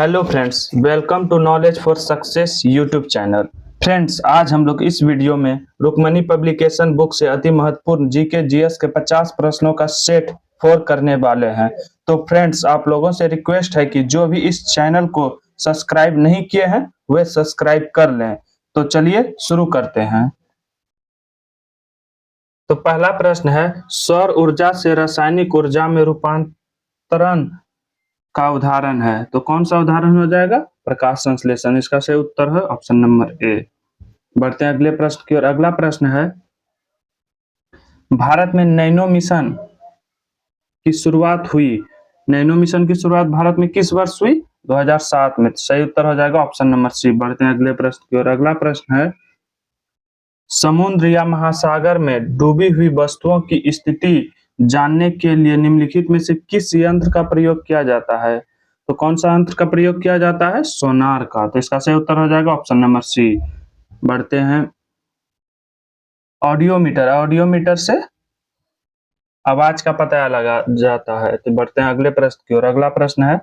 Hello friends, welcome to knowledge for success YouTube channel. Friends, आज हम लोग इस वीडियो में रुक्मणी पब्लिकेशन बुक से अति महत्वपूर्ण जीके जीएस के 50 प्रश्नों का सेट 4 करने वाले हैं। तो फ्रेंड्स, आप लोगों से रिक्वेस्ट है कि जो भी इस चैनल को सब्सक्राइब नहीं किए हैं वे सब्सक्राइब कर लें। तो चलिए शुरू करते हैं। तो पहला प्रश्न है, सौर ऊर्जा से रासायनिक ऊर्जा में रूपांतरण का उदाहरण है। तो कौन सा उदाहरण हो जाएगा? प्रकाश संश्लेषण। इसका सही उत्तर है ऑप्शन नंबर ए। बढ़ते हैं अगले प्रश्न की ओर। अगला प्रश्न है, भारत में नैनो मिशन की शुरुआत हुई। नैनो मिशन की शुरुआत भारत में किस वर्ष हुई? 2007 में। सही उत्तर हो जाएगा ऑप्शन नंबर सी। बढ़ते हैं अगले प्रश्न की ओर। अगला प्रश्न है, समुद्र या महासागर में डूबी हुई वस्तुओं की स्थिति जानने के लिए निम्नलिखित में से किस यंत्र का प्रयोग किया जाता है? तो कौन सा यंत्र का प्रयोग किया जाता है? सोनार का। तो इसका सही उत्तर हो जाएगा ऑप्शन नंबर सी। बढ़ते हैं, ऑडियोमीटर। ऑडियोमीटर से आवाज का पता लगा जाता है। तो बढ़ते हैं अगले प्रश्न की ओर। अगला प्रश्न है,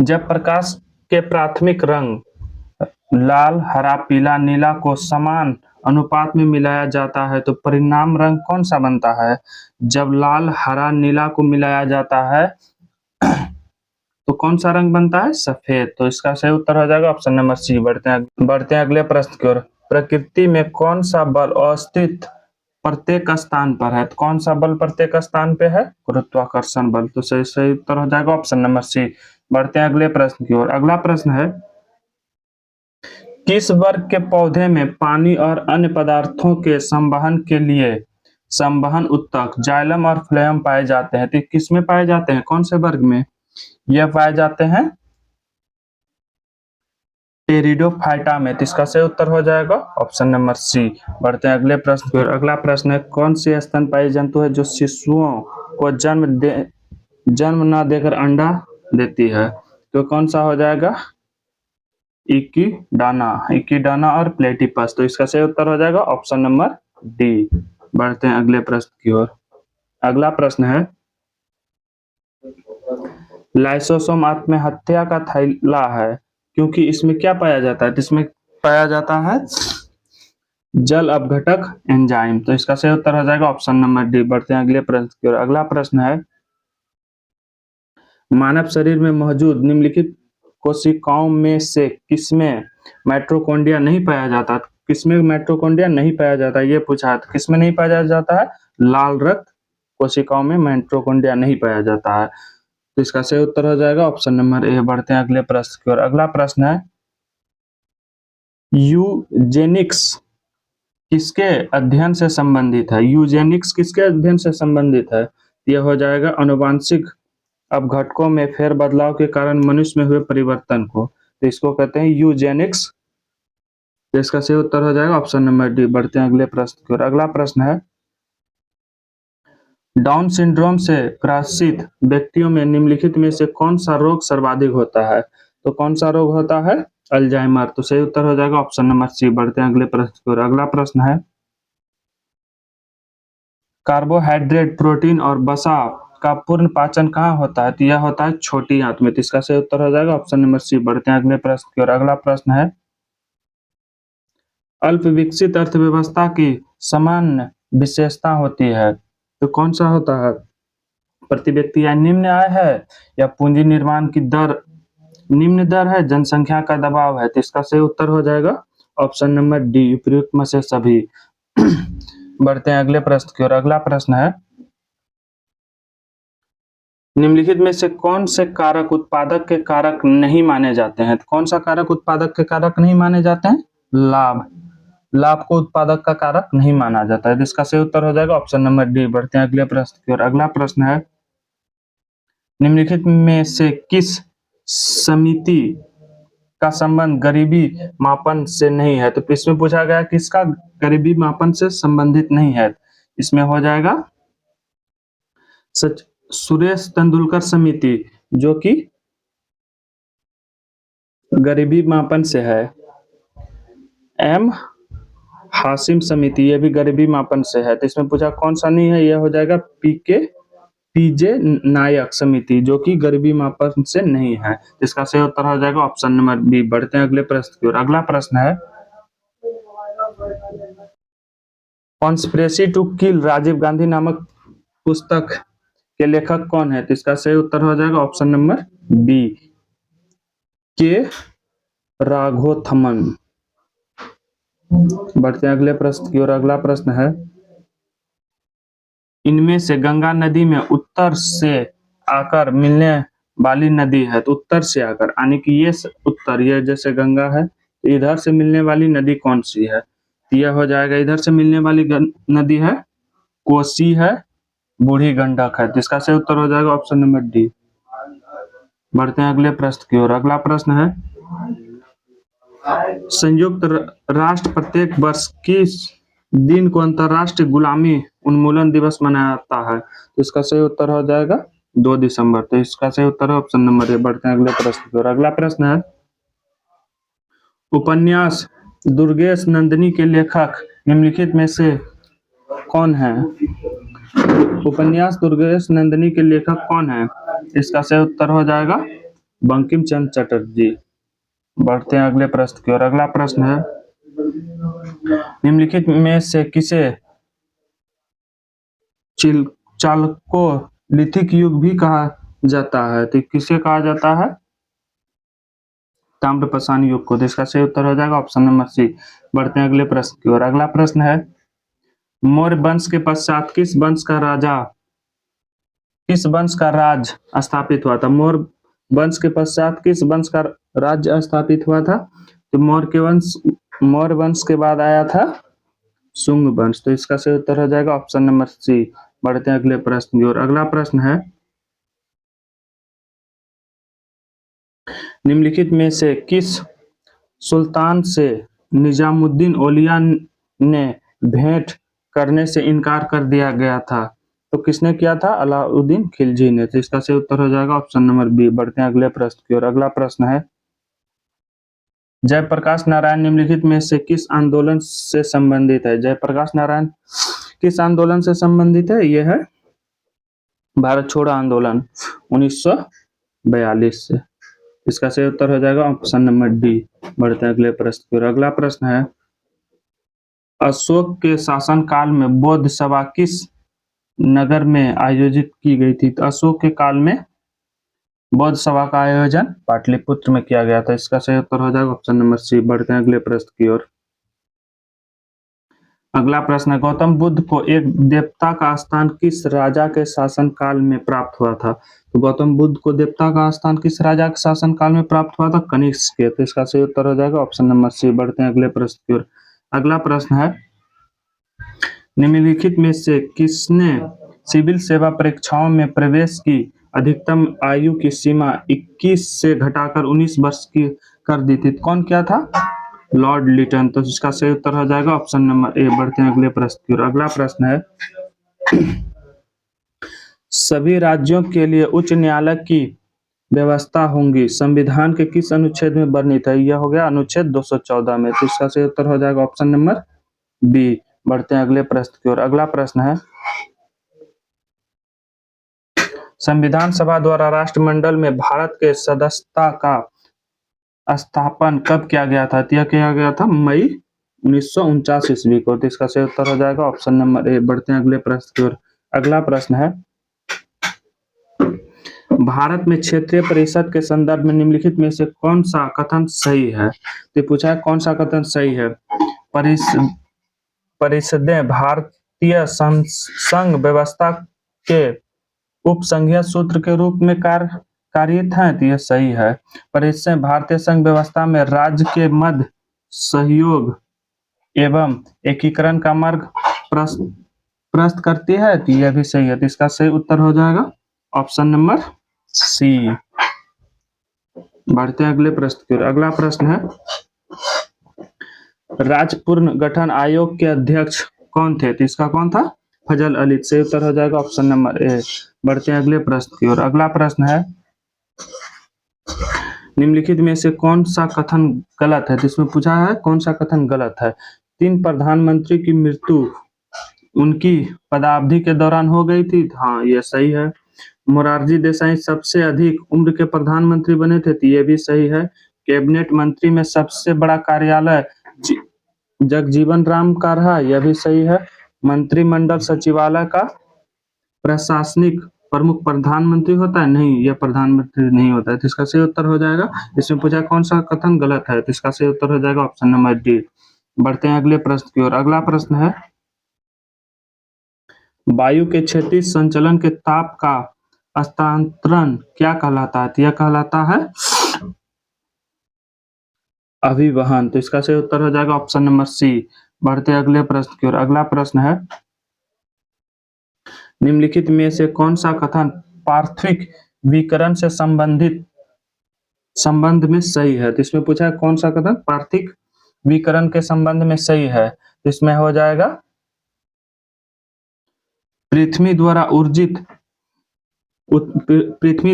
जब प्रकाश के प्राथमिक रंग लाल, हरा, पीला, नीला को समान अनुपात में मिलाया जाता है तो परिणाम रंग कौन सा बनता है? जब लाल, हरा, नीला को मिलाया जाता है तो कौन सा रंग बनता है? सफेद। तो इसका सही उत्तर हो जाएगा ऑप्शन नंबर सी। बढ़ते हैं अगले प्रश्न की ओर। प्रकृति में कौन सा बल अवस्थित प्रत्येक स्थान पर है? तो कौन सा बल प्रत्येक स्थान पे है? गुरुत्वाकर्षण बल। तो सही उत्तर हो जाएगा ऑप्शन नंबर सी। बढ़ते हैं अगले प्रश्न की ओर। अगला प्रश्न है, किस वर्ग के पौधे में पानी और अन्य पदार्थों के संवहन के लिए संवहन उत्तक जाइलम और फ्लोएम पाए जाते हैं? तो किस में पाए जाते हैं? कौन से वर्ग में यह पाए जाते हैं? टेरिडोफाइटा में। तो इसका सही उत्तर हो जाएगा ऑप्शन नंबर सी। बढ़ते हैं अगले प्रश्न की ओर। अगला प्रश्न है, कौन सी स्तनपायी जंतु है जो शिशुओं को जन्म न देकर अंडा देती है? तो कौन सा हो जाएगा? इक्कीडाना और प्लेटिपस। तो इसका सही उत्तर हो जाएगा ऑप्शन नंबर डी। बढ़ते हैं अगले प्रश्न की ओर। अगला प्रश्न है, लाइसोसोम आत्महत्या का थैला है क्योंकि इसमें क्या पाया जाता है? तो इसमें पाया जाता है जल अपघटक एंजाइम। तो इसका सही उत्तर हो जाएगा ऑप्शन नंबर डी। बढ़ते हैं अगले प्रश्न की ओर। अगला प्रश्न है, मानव शरीर में मौजूद निम्नलिखित कोशिकाओं में से किसमें माइटोकॉन्ड्रिया नहीं पाया जाता? किसमें माइटोकॉन्ड्रिया नहीं पाया जाता ये पूछा है। तो किसमें नहीं पाया जाता है? लाल रक्त कोशिकाओं में माइटोकॉन्ड्रिया नहीं पाया जाता है। तो इसका सही उत्तर हो जाएगा ऑप्शन नंबर ए। बढ़ते हैं अगले प्रश्न की ओर। अगला प्रश्न है, यूजेनिक्स किसके अध्ययन से संबंधित है? यूजेनिक्स किसके अध्ययन से संबंधित है? यह हो जाएगा अनुवांशिक अपघटकों में फेरबदलाव के कारण मनुष्य में हुए परिवर्तन को। तो इसको कहते हैं यूजेनिक्स। तो इसका सही उत्तर हो जाएगा ऑप्शन नंबर डी। बढ़ते हैं अगले प्रश्न की ओर। अगला प्रश्न है, डाउन सिंड्रोम से ग्रसित व्यक्तियों में निम्नलिखित में से कौन सा रोग सर्वाधिक होता है? तो कौन सा रोग होता है? अल्जाइमर। तो सही उत्तर हो जाएगा ऑप्शन नंबर सी। बढ़ते हैं अगले प्रश्न की ओर। अगला प्रश्न है, कार्बोहाइड्रेट, प्रोटीन और वसा का पूर्ण पाचन कहाँ होता है? तो यह होता है छोटी आंत में। तो इसका सही उत्तर हो जाएगा ऑप्शन नंबर सी। बढ़ते हैं अगले प्रश्न की ओर। अगला प्रश्न है, अल्प विकसित अर्थव्यवस्था की सामान्य विशेषता होती है। तो कौन सा होता है? प्रति व्यक्ति या निम्न आय है या पूंजी निर्माण की दर निम्न दर है, जनसंख्या का दबाव है? तो इसका सही उत्तर हो जाएगा ऑप्शन नंबर डी, उपयुक्त में से सभी। बढ़ते हैं अगले प्रश्न की ओर। अगला प्रश्न है, निम्नलिखित में से कौन से कारक उत्पादक के कारक नहीं माने जाते हैं? तो कौन सा कारक उत्पादक के कारक नहीं माने जाते हैं? लाभ। लाभ को उत्पादक का कारक नहीं माना जाता है। तो इसका सही उत्तर हो जाएगा ऑप्शन नंबर डी। बढ़ते हैं अगले प्रश्न की ओर। अगला प्रश्न है, निम्नलिखित में से किस समिति का संबंध गरीबी मापन से नहीं है? तो इसमें पूछा गया किसका गरीबी मापन से संबंधित नहीं है। इसमें हो जाएगा सुरेश तेंदुलकर समिति, जो कि गरीबी मापन से है। एम हाशिम समिति, यह भी गरीबी मापन से है। तो इसमें पूछा कौन सा नहीं है? यह हो जाएगा पीके पीजे नायक समिति, जो कि गरीबी मापन से नहीं है। इसका सही उत्तर हो जाएगा ऑप्शन नंबर बी। बढ़ते हैं अगले प्रश्न की ओर। अगला प्रश्न है, conspiracy to kill Rajiv Gandhi नामक पुस्तक के लेखक कौन है? तो इसका सही उत्तर हो जाएगा ऑप्शन नंबर बी, के राघोथमन। बढ़ते हैं अगले प्रश्न की ओर। अगला प्रश्न है, इनमें से गंगा नदी में उत्तर से आकर मिलने वाली नदी है, तो उत्तर से आकर यानी कि ये उत्तर, ये जैसे गंगा है तो इधर से मिलने वाली नदी कौन सी है? यह हो जाएगा, इधर से मिलने वाली नदी है कोसी है, बूढ़ी गंडक है। तो इसका सही उत्तर हो जाएगा ऑप्शन नंबर डी। बढ़ते हैं अगले प्रश्न की ओर। अगला प्रश्न है, संयुक्त राष्ट्र प्रत्येक वर्ष किस दिन को अंतरराष्ट्रीय गुलामी उन्मूलन दिवस मनाया जाता है? तो इसका सही उत्तर हो जाएगा 2 दिसंबर। तो इसका सही उत्तर है ऑप्शन नंबर ए। बढ़ते हैं अगले प्रश्न की ओर। अगला प्रश्न है, उपन्यास दुर्गेश नंदिनी के लेखक निम्नलिखित में से कौन है? उपन्यास दुर्गेश नंदिनी के लेखक कौन है? इसका सही उत्तर हो जाएगा बंकिम चंद्र चटर्जी। बढ़ते हैं अगले प्रश्न की ओर। अगला प्रश्न है, निम्नलिखित में से किसे चालकोलिथिक युग भी कहा जाता है? तो किसे कहा जाता है? ताम्रपाषाण युग को। तो इसका सही उत्तर हो जाएगा ऑप्शन नंबर सी। बढ़ते हैं अगले प्रश्न की ओर। अगला प्रश्न है, मौर्य वंश के पश्चात किस वंश का राज स्थापित हुआ था? मौर्य वंश के पश्चात किस वंश का राज्य स्थापित हुआ था? तो मौर्य वंश के बाद आया था शुंग वंश। तो इसका सही उत्तर हो जाएगा ऑप्शन नंबर सी। बढ़ते हैं अगले प्रश्न की ओर। अगला प्रश्न है, निम्नलिखित में से किस सुल्तान से निजामुद्दीन औलिया ने भेंट करने से इनकार कर दिया गया था? तो किसने किया था? अलाउद्दीन खिलजी ने। तो इसका सही उत्तर हो जाएगा ऑप्शन नंबर बी। बढ़ते हैं अगले प्रश्न की ओर। अगला प्रश्न है, जयप्रकाश नारायण निम्नलिखित में से किस आंदोलन से संबंधित है? जयप्रकाश नारायण किस आंदोलन से संबंधित है? यह है भारत छोड़ो आंदोलन 1942 से। इसका सही उत्तर हो जाएगा ऑप्शन नंबर डी। बढ़ते हैं अगले प्रश्न की ओर। अगला प्रश्न है, अशोक के शासन काल में बौद्ध सभा किस नगर में आयोजित की गई थी? तो अशोक के काल में बौद्ध सभा का आयोजन पाटलिपुत्र में किया गया था। इसका सही उत्तर हो जाएगा ऑप्शन नंबर सी। बढ़ते हैं अगले प्रश्न की ओर। अगला प्रश्न है, गौतम बुद्ध को एक देवता का स्थान किस राजा के शासन काल में प्राप्त हुआ था? तो गौतम बुद्ध को देवता का स्थान किस राजा के शासन काल में प्राप्त हुआ था? कनिष्क के। तो इसका सही उत्तर हो जाएगा ऑप्शन नंबर सी। बढ़ते हैं अगले प्रश्न की ओर। अगला प्रश्न है, निम्नलिखित में से किसने सिविल सेवा परीक्षाओं में प्रवेश की अधिकतम आयु की सीमा 21 से घटाकर 19 वर्ष की कर दी थी? कौन क्या था? लॉर्ड लिटन। तो इसका सही उत्तर हो जाएगा ऑप्शन नंबर ए। बढ़ते हैं अगले प्रश्न की ओर। अगला प्रश्न है, सभी राज्यों के लिए उच्च न्यायालय की व्यवस्था होंगी संविधान के किस अनुच्छेद में वर्णित है? यह हो गया अनुच्छेद 214 में। तो इसका सही उत्तर हो जाएगा ऑप्शन नंबर बी। बढ़ते हैं अगले प्रश्न की ओर। अगला प्रश्न है, संविधान सभा द्वारा राष्ट्रमंडल में भारत के सदस्यता का स्थापन कब किया गया था? यह किया गया था मई 1949 ईस्वी को। तो इसका सही उत्तर हो जाएगा ऑप्शन नंबर ए। बढ़ते हैं अगले प्रश्न की ओर। अगला प्रश्न है, भारत में क्षेत्रीय परिषद के संदर्भ में निम्नलिखित में से कौन सा कथन सही है? तो पूछा है कौन सा कथन सही है? परिषदें भारतीय संघ व्यवस्था के उपसंघीय सूत्र के रूप में कार्यरत हैं। तो यह सही है। परिषदें भारतीय संघ व्यवस्था में राज्य के मध्य सहयोग एवं एकीकरण का मार्ग प्रशस्त करती है। तो यह भी सही है। तो इसका सही उत्तर हो जाएगा ऑप्शन नंबर सी। बढ़ते हैं अगले प्रश्न की ओर। अगला प्रश्न है, राज्य पुनर्गठन आयोग के अध्यक्ष कौन थे? तो इसका कौन था? फजल अली। सही उत्तर हो जाएगा ऑप्शन नंबर ए। बढ़ते हैं अगले प्रश्न की ओर। अगला प्रश्न है, निम्नलिखित में से कौन सा कथन गलत है? जिसमें पूछा है कौन सा कथन गलत है? 3 प्रधानमंत्री की मृत्यु उनकी पदावधि के दौरान हो गई थी। हाँ, यह सही है। मोरारजी देसाई सबसे अधिक उम्र के प्रधानमंत्री बने थे, तो ये भी सही है। कैबिनेट मंत्री में सबसे बड़ा कार्यालय जगजीवन राम का रहा, यह भी सही है। मंत्रिमंडल सचिवालय का प्रशासनिक प्रमुख प्रधानमंत्री होता है, नहीं, यह प्रधानमंत्री नहीं होता है, तो इसका सही उत्तर हो जाएगा। इसमें पूछा कौन सा कथन गलत है, तो इसका सही उत्तर हो जाएगा ऑप्शन नंबर डी। बढ़ते हैं अगले प्रश्न की ओर। अगला प्रश्न है, वायु के क्षैतिज संचलन के ताप का हस्तांतरण क्या कहलाता है, तो यह कहलाता है अभिवहन, तो इसका सही उत्तर हो जाएगा ऑप्शन नंबर सी। बढ़ते हैं अगले प्रश्न की ओर। अगला प्रश्न है, निम्नलिखित में से कौन सा कथन पार्थिव विकिरण से संबंध में सही है, तो इसमें पूछा है कौन सा कथन पार्थिव विकिरण के संबंध में सही है, तो इसमें हो जाएगा पृथ्वी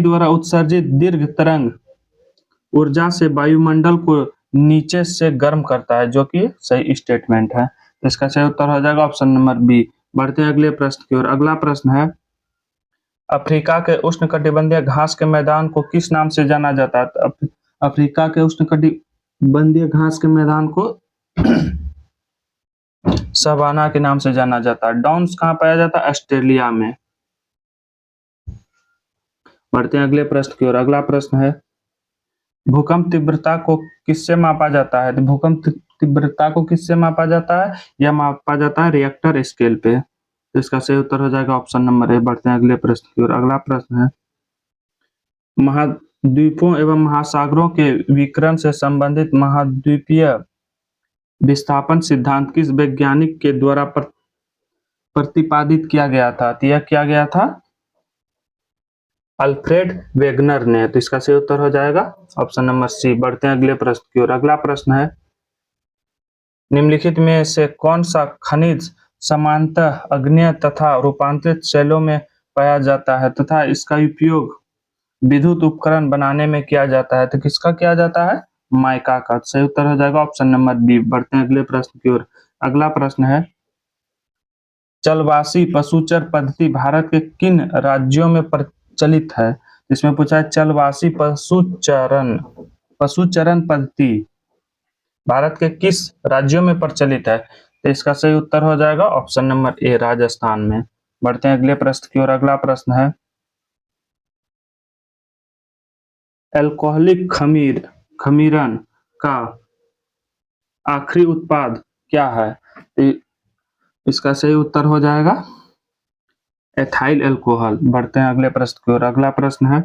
द्वारा उत्सर्जित दीर्घ तरंग ऊर्जा से वायुमंडल को नीचे से गर्म करता है, जो कि सही स्टेटमेंट है, तो इसका सही उत्तर हो जाएगा ऑप्शन नंबर बी। बढ़ते हैं अगले प्रश्न की ओर। अगला प्रश्न है, अफ्रीका के उष्णकटिबंधीय घास के मैदान को किस नाम से जाना जाता है, तो अफ्रीका के उष्णकटिबंधीय घास के मैदान को सवाना के नाम से जाना जाता है। डाउन्स कहाँ पाया जाता है, ऑस्ट्रेलिया में। बढ़ते हैं अगले प्रश्न की ओर। अगला प्रश्न है, भूकंप तीव्रता को किससे मापा जाता है, तो भूकंप तीव्रता को किससे मापा जाता है, यह मापा जाता है रिएक्टर स्केल पे, तो इसका सही उत्तर हो जाएगा ऑप्शन नंबर ए। बढ़ते हैं अगले प्रश्न की ओर। अगला प्रश्न है, महाद्वीपों एवं महासागरों के विकिरण से संबंधित महाद्वीपीय विस्थापन सिद्धांत किस वैज्ञानिक के द्वारा प्रतिपादित किया गया था, तो यह किया गया था अल्फ्रेड वेगनर ने, तो इसका सही उत्तर हो जाएगा ऑप्शन नंबर सी। बढ़ते हैं अगले प्रश्न की ओर। अगला प्रश्न है, निम्नलिखित में से कौन सा खनिज समानतः अग्नेय तथा रूपांतरित शैलों में पाया जाता है तथा इसका उपयोग विद्युत उपकरण बनाने में किया जाता है, तो किसका किया जाता है, माइका का, सही उत्तर हो जाएगा ऑप्शन नंबर बी। बढ़ते हैं अगले प्रश्न की ओर। अगला प्रश्न है, चलवासी पशुचर पद्धति भारत के किन राज्यों में प्रचलित है, इसमें पूछा है चलवासी पशुचरण पद्धति भारत के किस राज्यों में प्रचलित है, तो इसका सही उत्तर हो जाएगा ऑप्शन नंबर ए, राजस्थान में। बढ़ते हैं अगले प्रश्न की ओर। अगला प्रश्न है, एल्कोहलिक खमीरन का आखिरी उत्पाद क्या है, तो इसका सही उत्तर हो जाएगा एथाइल अल्कोहल। बढ़ते हैं अगले प्रश्न की ओर। अगला प्रश्न है,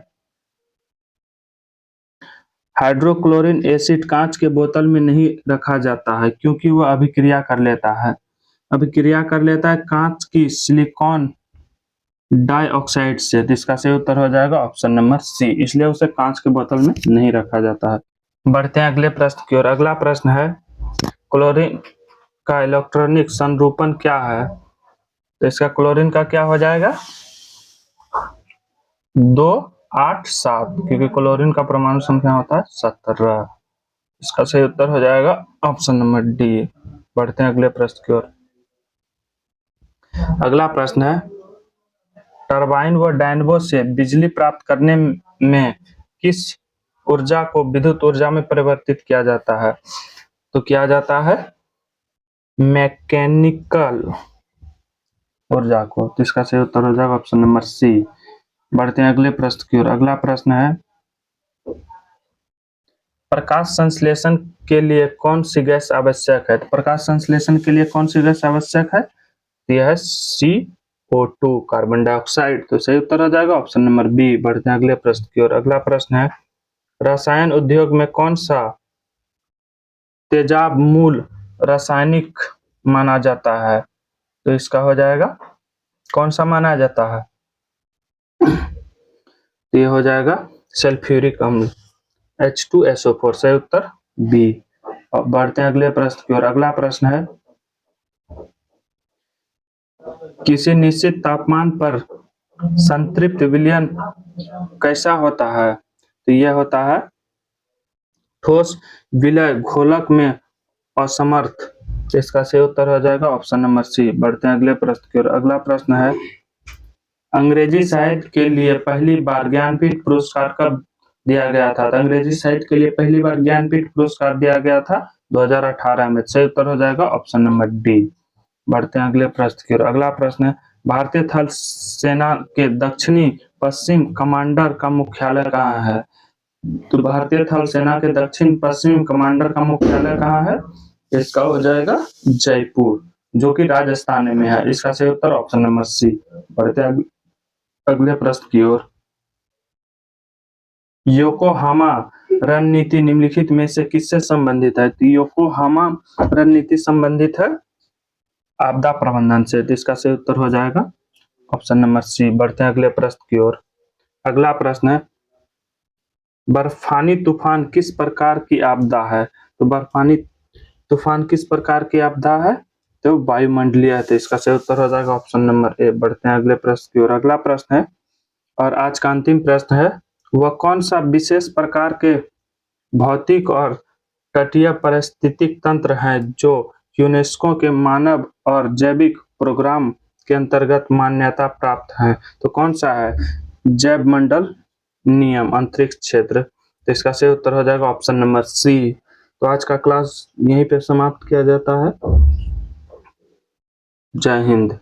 हाइड्रोक्लोरिन एसिड कांच के बोतल में नहीं रखा जाता है क्योंकि वह अभिक्रिया कर लेता है कांच की सिलिकॉन डाइऑक्साइड से, तो इसका सही उत्तर हो जाएगा ऑप्शन नंबर सी, इसलिए उसे कांच के बोतल में नहीं रखा जाता है। बढ़ते हैं अगले प्रश्न की ओर। अगला प्रश्न है, क्लोरीन का इलेक्ट्रॉनिक संरूपण क्या है, तो इसका क्लोरीन का क्या हो जाएगा 287, क्योंकि क्लोरीन का परमाणु संख्या होता है 17, इसका सही उत्तर हो जाएगा ऑप्शन नंबर डी। बढ़ते हैं अगले प्रश्न की ओर। अगला प्रश्न है, टरबाइन व डायनमो से बिजली प्राप्त करने में किस ऊर्जा को विद्युत ऊर्जा में परिवर्तित किया जाता है, तो किया जाता है मैकेनिकल ऊर्जा को, तो इसका सही उत्तर हो जाएगा ऑप्शन नंबर सी। बढ़ते हैं अगले प्रश्न की ओर। अगला प्रश्न है, प्रकाश संश्लेषण के लिए कौन सी गैस आवश्यक है, तो प्रकाश संश्लेषण के लिए कौन सी गैस आवश्यक है, तो यह है CO2 कार्बन डाइऑक्साइड, तो सही उत्तर हो जाएगा ऑप्शन नंबर बी। बढ़ते हैं अगले प्रश्न की ओर। अगला प्रश्न है, रसायन उद्योग में कौन सा तेजाब मूल रासायनिक माना जाता है, तो इसका हो जाएगा कौन सा माना जाता है, तो ये हो जाएगा सल्फ्यूरिक अम्ल H2SO4, सही उत्तर बी। बढ़ते हैं अगले प्रश्न की ओर। अगला प्रश्न है, किसी निश्चित तापमान पर संतृप्त विलयन कैसा होता है, तो यह होता है ठोस विलय घोलक में असमर्थ, इसका सही उत्तर हो जाएगा ऑप्शन नंबर सी। बढ़ते हैं अगले प्रश्न की ओर। अगला प्रश्न है, अंग्रेजी साहित्य के लिए पहली बार ज्ञानपीठ पुरस्कार कब दिया गया था? तो अंग्रेजी साहित्य के लिए पहली बार ज्ञानपीठ पुरस्कार दिया गया था 2018 में। सही उत्तर हो जाएगा ऑप्शन नंबर डी। बढ़ते हैं अगले प्रश्न की ओर। अगला प्रश्न है, भारतीय थल सेना के दक्षिणी पश्चिम कमांडर का मुख्यालय कहाँ है? तो भारतीय थल सेना के दक्षिण पश्चिम कमांडर का मुख्यालय कहाँ है? इसका हो जाएगा जयपुर, जो कि राजस्थान में है। इसका सही उत्तर ऑप्शन नंबर सी। बढ़ते हैं अगले प्रश्न की ओर। योकोहामा रणनीति निम्नलिखित में से किससे संबंधित है? तो योकोहामा रणनीति संबंधित है आपदा प्रबंधन से। तो इसका सही उत्तर हो जाएगा ऑप्शन नंबर सी। बढ़ते हैं अगले प्रश्न की ओर। अगला प्रश्न है, बर्फानी तूफान किस प्रकार की आपदा है? तो बर्फानी तूफान किस प्रकार की आपदा है? तो वायुमंडलीय है। तो इसका सही उत्तर हो जाएगा ऑप्शन नंबर ए। बढ़ते हैं अगले प्रश्न की ओर। अगला प्रश्न है और आज का अंतिम प्रश्न है, वह कौन सा विशेष प्रकार के भौतिक और तटीय पारिस्थितिक तंत्र हैं जो यूनेस्को के मानव और जैविक प्रोग्राम के अंतर्गत मान्यता प्राप्त हैं? तो कौन सा है? जैव मंडल, नियम, अंतरिक्ष क्षेत्र। तो इसका सही उत्तर हो जाएगा ऑप्शन नंबर सी। तो आज का क्लास यहीं पे समाप्त किया जाता है। जय हिंद।